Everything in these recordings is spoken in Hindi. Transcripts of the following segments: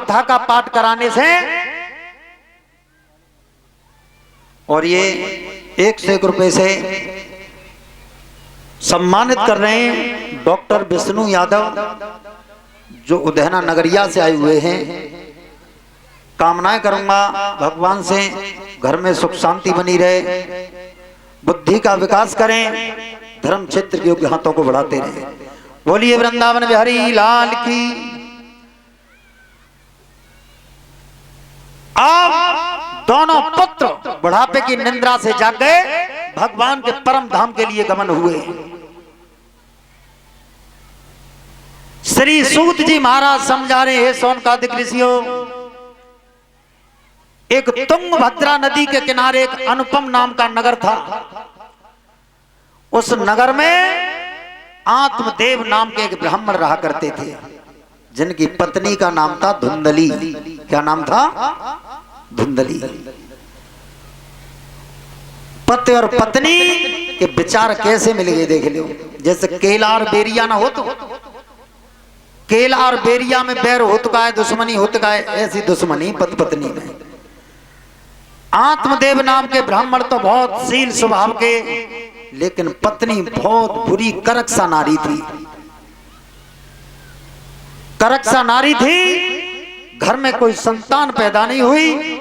कथा का पाठ कराने से और ये 101 रुपए से सम्मानित कर रहे हैं डॉक्टर विष्णु यादव जो उदयना नगरिया से आए हुए हैं। कामनाएं करूंगा भगवान से घर में सुख शांति बनी रहे, बुद्धि का विकास करें, धर्म क्षेत्र के योग्य हाथों को बढ़ाते रहे। बोलिए वृंदावन बिहारी लाल की। आप दोनों पुत्र बुढ़ापे की निंद्रा से जाग गए, भगवान के परम धाम के लिए गमन हुए। श्री सूत जी महाराज समझा रहे हैं सोनकादिक ऋषियों, एक तुंगभद्रा नदी के किनारे एक अनुपम नाम का नगर था। उस नगर में आत्मदेव नाम के एक ब्राह्मण रहा करते थे, जिनकी पत्नी का नाम था धुंधली। क्या नाम था? धुंधली। पति और पत्नी के विचार कैसे मिल गए देख लो। जैसे केला और बेरिया ना हो तो केला और बेरिया में बैर हो चुका है, दुश्मनी हो चुका है, ऐसी दुश्मनी पति पत्नी में। आत्मदेव नाम के ब्राह्मण तो बहुत शील स्वभाव के, लेकिन पत्नी बहुत बुरी करकसा नारी थी। करकसा नारी थी, घर में कोई संतान पैदा नहीं हुई।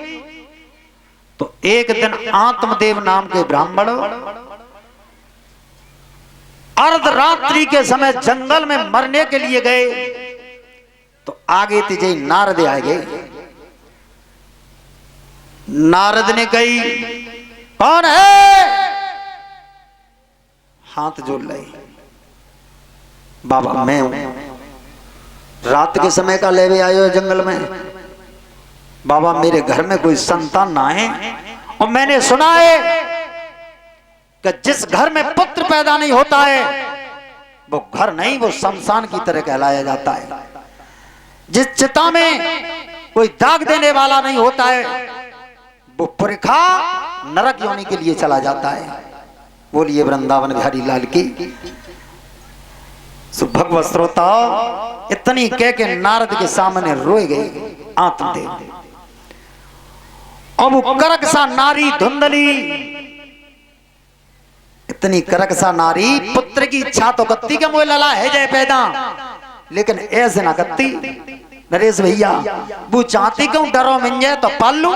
तो एक दिन आत्मदेव नाम के ब्राह्मण अर्धरात्रि के समय जंगल में मरने के लिए गए। तो आगे तिजे नारद आ गए। नारद ने कही, कौन है? हाथ जोड़ ले। बाबा मैं हूं, रात के समय का लेवे आयो है जंगल में। बाबा मेरे घर में कोई संतान ना है, और मैंने सुना है कि जिस घर में पुत्र पैदा नहीं होता है वो घर नहीं, वो शमशान की तरह कहलाया जाता है। जिस चिता में कोई दाग देने वाला नहीं होता है वो पुरखा नरक योनि के लिए चला जाता है। बोलिए वृंदावन बिहारी लाल की। भगवत श्रोता इतनी कह के नारद के सामने रोए गए आत्मदेव। अब वो करकसा नारी धुंधली, इतनी करकसा नारी, पुत्र की इच्छा तो कत्ती के मोह लला है जय पैदा, लेकिन ऐसे ना कत्ती नरेश भैया। वो चाहती क्यों डरो मिल जाए तो पाल लू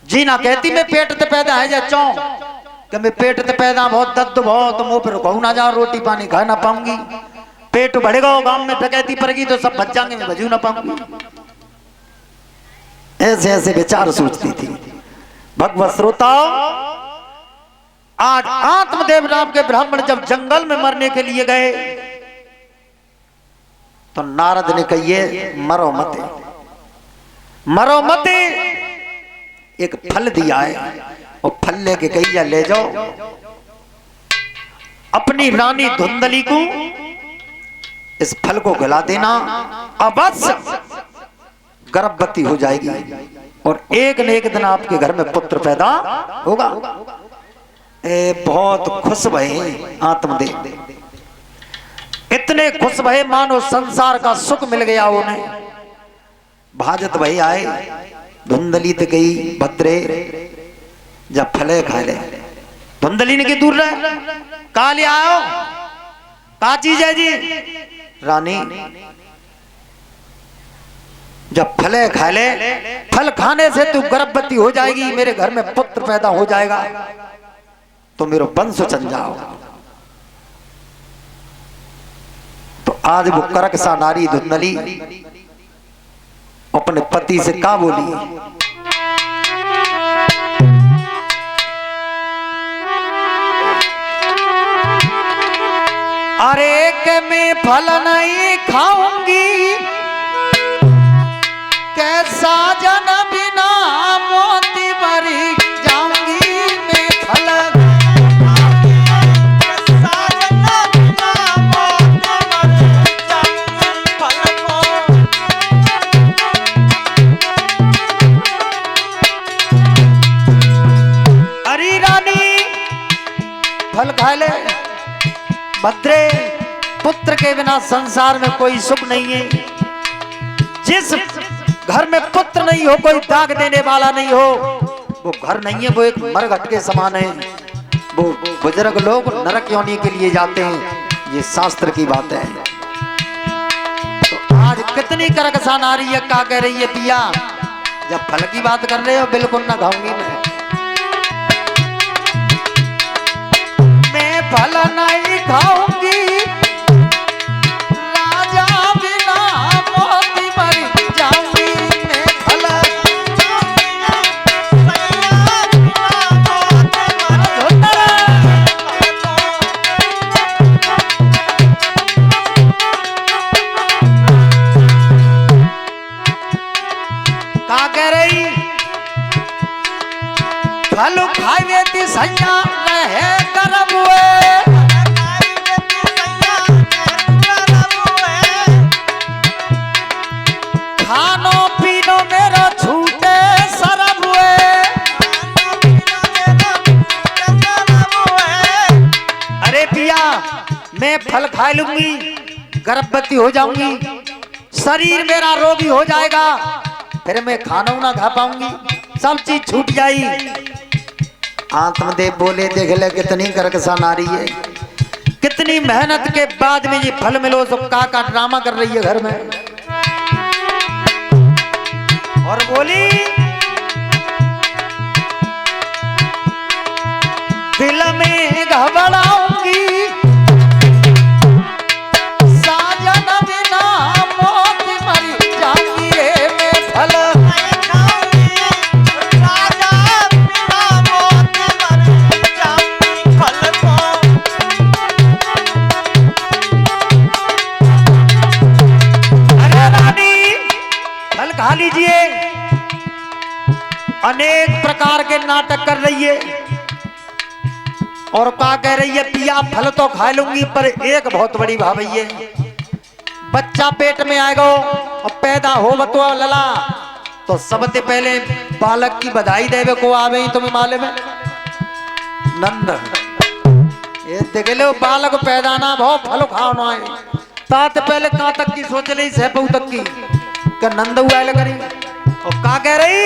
जी, ना कहती मैं पेट ते पैदा है जय चौ कि मैं पेट ते पैदा बहुत दर्द बहुत मुंह पर कहूं ना जा, रोटी पानी खा ना पाऊंगी, पेट बढ़ेगा गांव में डकैती पड़ेगी तो सब बच जाएंगे, मैं बजू ना पाऊंगी। ऐसे ऐसे विचार सोचती थी। भगवत श्रोताओ, आज आत्मदेव नाम के ब्राह्मण जब जंगल में मरने के लिए गए तो नारद ने कहिए मरो मते, मरो मते। एक फल दिया है और फल लेके कहिए ले जाओ अपनी रानी धुंधली को, इस फल को खिला देना, अवश्य गर्भवती हो जाएगी और एक न एक दिन आपके घर में पुत्र पैदा होगा। बहुत खुश भये आत्मदेव, इतने खुश भये मानो संसार का सुख मिल गया उन्हें। भाजत भाई आए, धुंधली तो गई भद्रे जब फले खा ले। धुंधली ने की दूर रहे, कहा ले आओ, का चीज है जी? रानी जब फले खा ले, फल खाने से तू गर्भवती हो जाएगी, मेरे घर में पुत्र पैदा हो जाएगा, तो मेरा वंश चल जाओ। तो आज वो करकसा नारी धुंधली अपने पति से क्या बोली? अरे के मैं फल नहीं खाऊंगी, कैसा जन बिना मोती भरी जाऊंगी, मैं फल फल खा ले। भद्रे, पुत्र के बिना संसार में कोई सुख नहीं है। जिस घर में पुत्र नहीं हो, कोई दाग देने वाला नहीं हो, वो घर नहीं है, वो एक मरघट के समान है। वो बुजुर्ग लोग नरक योनि के लिए जाते हैं, ये शास्त्र की बात है। तो आज कितनी करकसा नारी है, क्या कह रही है पिया, जब फल की बात कर रहे हो बिल्कुल ना खाऊंगी मैं फल नहीं खाऊंगी, राजा बिना मोती मर जाऊंगी, मैं फल क्या कह रही, फल खावे ती सैया रहे करब खानो पीनो मेरा छूटे सरब अरे पिया मैं फल खा लूंगी, गर्भवती हो जाऊंगी, शरीर मेरा रोगी हो जाएगा, फिर मैं खाना ना खा पाऊंगी, सब चीज छूट जाई। आत्मदेव बोले देख ले कितनी करकसा नारी है, कितनी मेहनत के बाद में ये फल मिलो, सब का ड्रामा कर रही है घर में। और बोली दिल में घबराऊंगी, साजन बिना मौत मर जाऊंगी रे मैं फल खा लीजिए। अनेक प्रकार के नाटक कर रही है और क्या कह रही है पिया फल तो खा लूंगी, पर एक बहुत बड़ी भाभी है, बच्चा पेट में आएगा और पैदा हो बतुआ लला तो सबसे पहले बालक की बधाई देवे को आवे, तुम्हें मालूम है नंद ये देख लो बालक पैदा ना भो फल खाओ ना है, तात पहले कहां तक की सोच रही सहपू तक की नंद हुआ करी और क्या कह रही,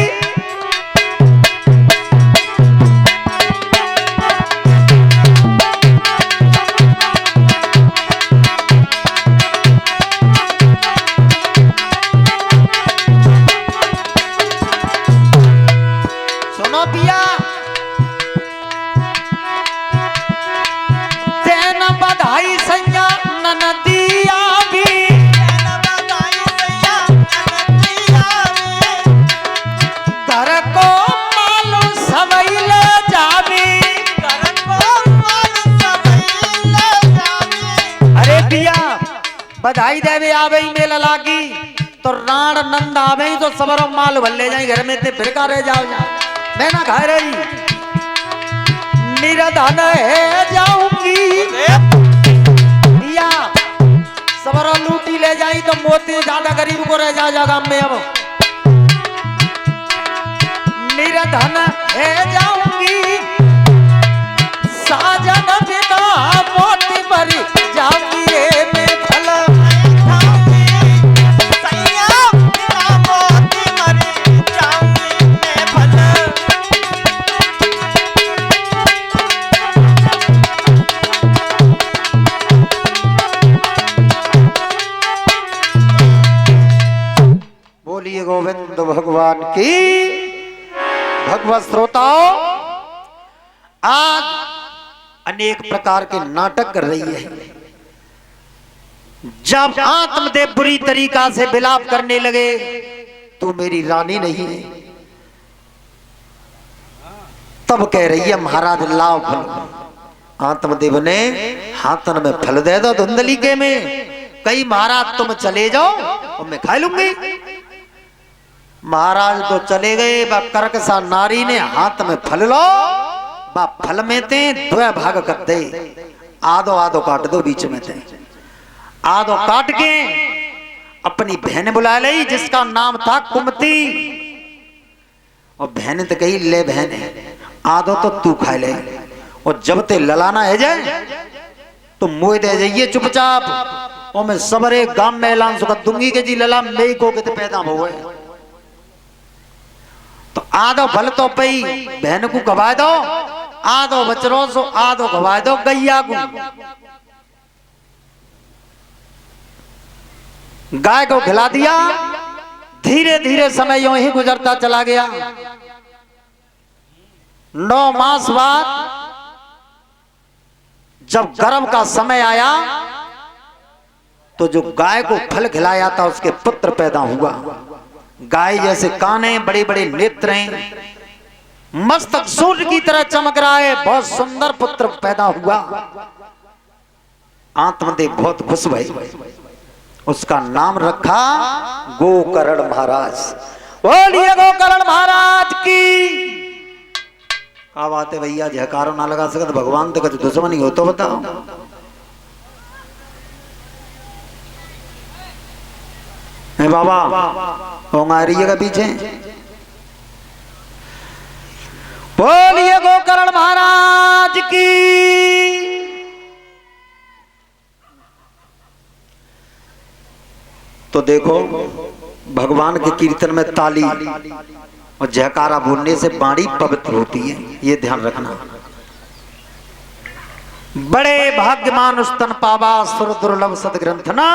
सुनो पिया तेन बधाई सैया ननदिया भी बधाई देवे आवे मेला लागी तो राण नंद आवे तो सबरो माल भले जाए घर में ते फिर का रह जाओ मैं ना खा रही निरधन है जाऊंगी या सबरो लूटी ले जाई तो मोती ज्यादा गरीब को रह जाएगा में अब निरधन है जाऊंगी साजन बिना मोती मर जाऊंगी रे मैं फल बोलिए गोविंद भगवान की। भगवत श्रोताओं आज अनेक प्रकार के नाटक कर रही है। जब आत्मदेव बुरी तरीका से विलाप करने लगे तू मेरी रानी नहीं है, तब कह रही है महाराज लाओ फल। आत्मदेव ने हाथन में फल दे दो धुंधली के में, कई महाराज तुम चले जाओ और मैं खा लूंगी। महाराज तो चले गए, वह करकसा नारी ने हाथ में फल लो, वह फल में ते दो भाग कर दे, आधो आधो काट दो बीच में थे, आधो काट के अपनी बहन बुला ली जिसका नाम था कुमती। और बहन तो कही ले बहन आधो तो तू खा ले, और जब ते ललाना है जाए तो मुँह दे जाइए चुपचाप और मैं सबरे गांव में ऐलान सुखत दूंगी के जी लला मेरी को के पैदा हुए तो आधो भल तो पई बहन को गवा दो, आधो बचरो सो आधो गवा दो गैया को। गाय को खिला दिया। धीरे धीरे समय यूं ही गुजरता चला गया। 9 मास बाद जब गर्भ का समय आया तो जो गाय को फल खिलाया था उसके पुत्र पैदा हुआ। गाय जैसे काने, बड़े बड़े नेत्र हैं, मस्तक सूर्य की तरह चमक रहा है, बहुत सुंदर पुत्र पैदा हुआ। आत्मदेव बहुत खुश भई, उसका नाम रखा गोकर्ण महाराज। बोलिए गोकर्ण महाराज की। क्या बात है भैया, जयकारो ना लगा सकत भगवान तो कभी दुश्मनी हो तो बताओ। है बाबा होंगा रहिएगा पीछे। बोलिए गोकर्ण महाराज की। तो देखो भगवान के कीर्तन में ताली और जयकारा बोलने से वाणी पवित्र होती है, ये ध्यान रखना। बड़े भाग्यमान उस्तन पावा सुर दुर्लभ सदग्रंथ ना।